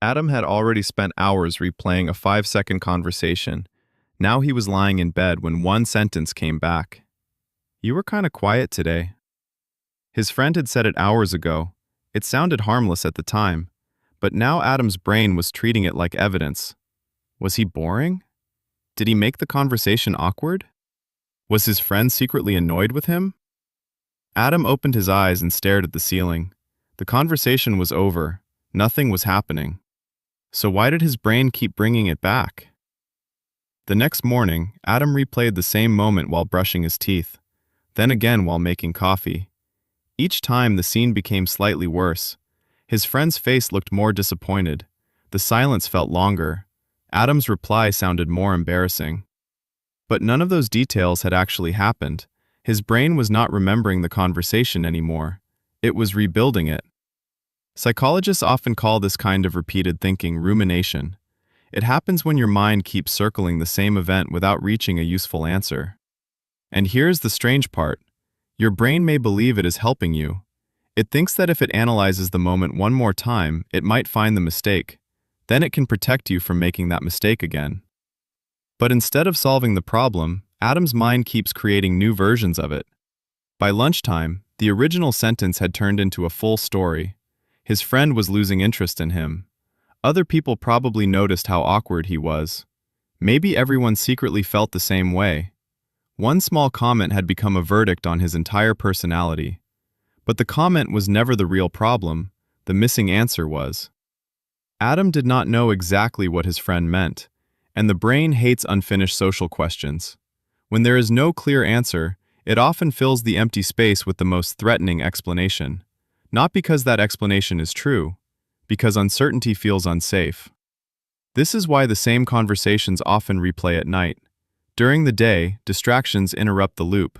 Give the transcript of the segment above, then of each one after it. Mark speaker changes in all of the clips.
Speaker 1: Adam had already spent hours replaying a 5-second conversation. Now he was lying in bed when one sentence came back. "You were kind of quiet today." His friend had said it hours ago. It sounded harmless at the time, but now Adam's brain was treating it like evidence. Was he boring? Did he make the conversation awkward? Was his friend secretly annoyed with him? Adam opened his eyes and stared at the ceiling. The conversation was over. Nothing was happening. So why did his brain keep bringing it back? The next morning, Adam replayed the same moment while brushing his teeth, then again while making coffee. Each time the scene became slightly worse. His friend's face looked more disappointed. The silence felt longer. Adam's reply sounded more embarrassing. But none of those details had actually happened. His brain was not remembering the conversation anymore. It was rebuilding it. Psychologists often call this kind of repeated thinking rumination. It happens when your mind keeps circling the same event without reaching a useful answer. And here's the strange part. Your brain may believe it is helping you. It thinks that if it analyzes the moment one more time, it might find the mistake. Then it can protect you from making that mistake again. But instead of solving the problem, Adam's mind keeps creating new versions of it. By lunchtime, the original sentence had turned into a full story. His friend was losing interest in him. Other people probably noticed how awkward he was. Maybe everyone secretly felt the same way. One small comment had become a verdict on his entire personality. But the comment was never the real problem. The missing answer was. Adam did not know exactly what his friend meant, and the brain hates unfinished social questions. When there is no clear answer, it often fills the empty space with the most threatening explanation. Not because that explanation is true, because uncertainty feels unsafe. This is why the same conversations often replay at night. During the day, distractions interrupt the loop.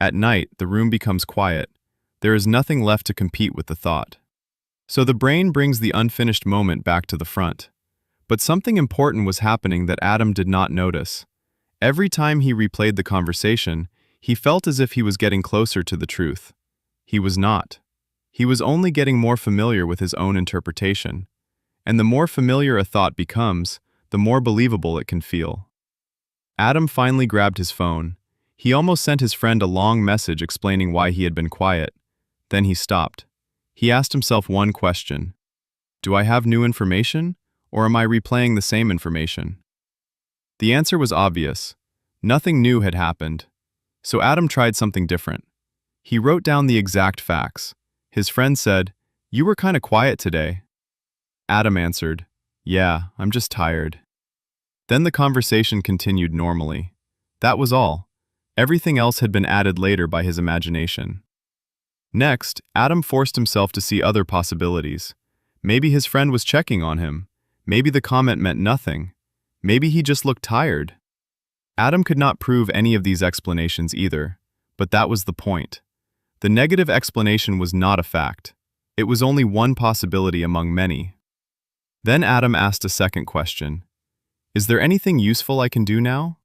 Speaker 1: At night, the room becomes quiet. There is nothing left to compete with the thought. So the brain brings the unfinished moment back to the front. But something important was happening that Adam did not notice. Every time he replayed the conversation, he felt as if he was getting closer to the truth. He was not. He was only getting more familiar with his own interpretation. And the more familiar a thought becomes, the more believable it can feel. Adam finally grabbed his phone. He almost sent his friend a long message explaining why he had been quiet. Then he stopped. He asked himself one question. Do I have new information, or am I replaying the same information? The answer was obvious. Nothing new had happened. So Adam tried something different. He wrote down the exact facts. His friend said, "You were kind of quiet today." Adam answered, "Yeah, I'm just tired." Then the conversation continued normally. That was all. Everything else had been added later by his imagination. Next, Adam forced himself to see other possibilities. Maybe his friend was checking on him. Maybe the comment meant nothing. Maybe he just looked tired. Adam could not prove any of these explanations either, but that was the point. The negative explanation was not a fact. It was only one possibility among many. Then Adam asked a second question. Is there anything useful I can do now?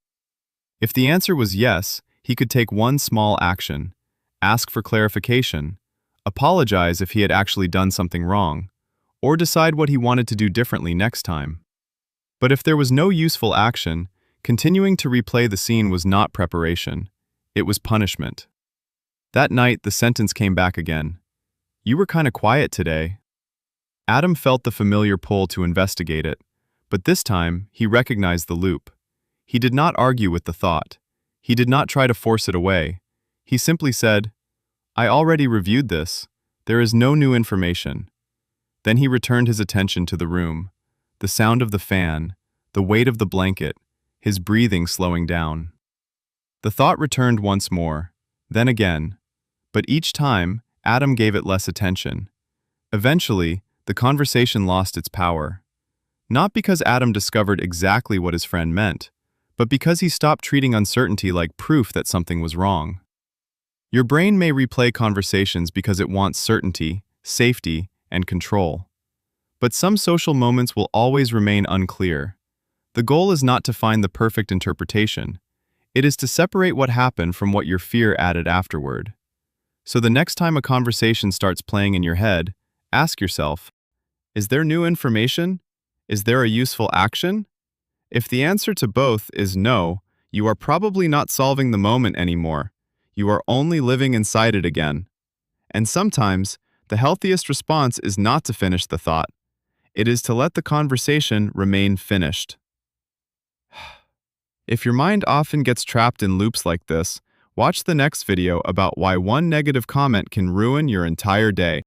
Speaker 1: If the answer was yes, he could take one small action, ask for clarification, apologize if he had actually done something wrong, or decide what he wanted to do differently next time. But if there was no useful action, continuing to replay the scene was not preparation. It was punishment. That night, the sentence came back again. You were kind of quiet today. Adam felt the familiar pull to investigate it, but this time, he recognized the loop. He did not argue with the thought. He did not try to force it away. He simply said, I already reviewed this. There is no new information. Then he returned his attention to the room. The sound of the fan, the weight of the blanket, his breathing slowing down. The thought returned once more, then again, but each time, Adam gave it less attention. Eventually, the conversation lost its power. Not because Adam discovered exactly what his friend meant, but because he stopped treating uncertainty like proof that something was wrong. Your brain may replay conversations because it wants certainty, safety, and control. But some social moments will always remain unclear. The goal is not to find the perfect interpretation. It is to separate what happened from what your fear added afterward. So the next time a conversation starts playing in your head, ask yourself, is there new information, Is there a useful action? If the answer to both is no, you are probably not solving the moment anymore. You are only living inside it again. And sometimes, the healthiest response is not to finish the thought. It is to let the conversation remain finished. If your mind often gets trapped in loops like this, watch the next video about why one negative comment can ruin your entire day.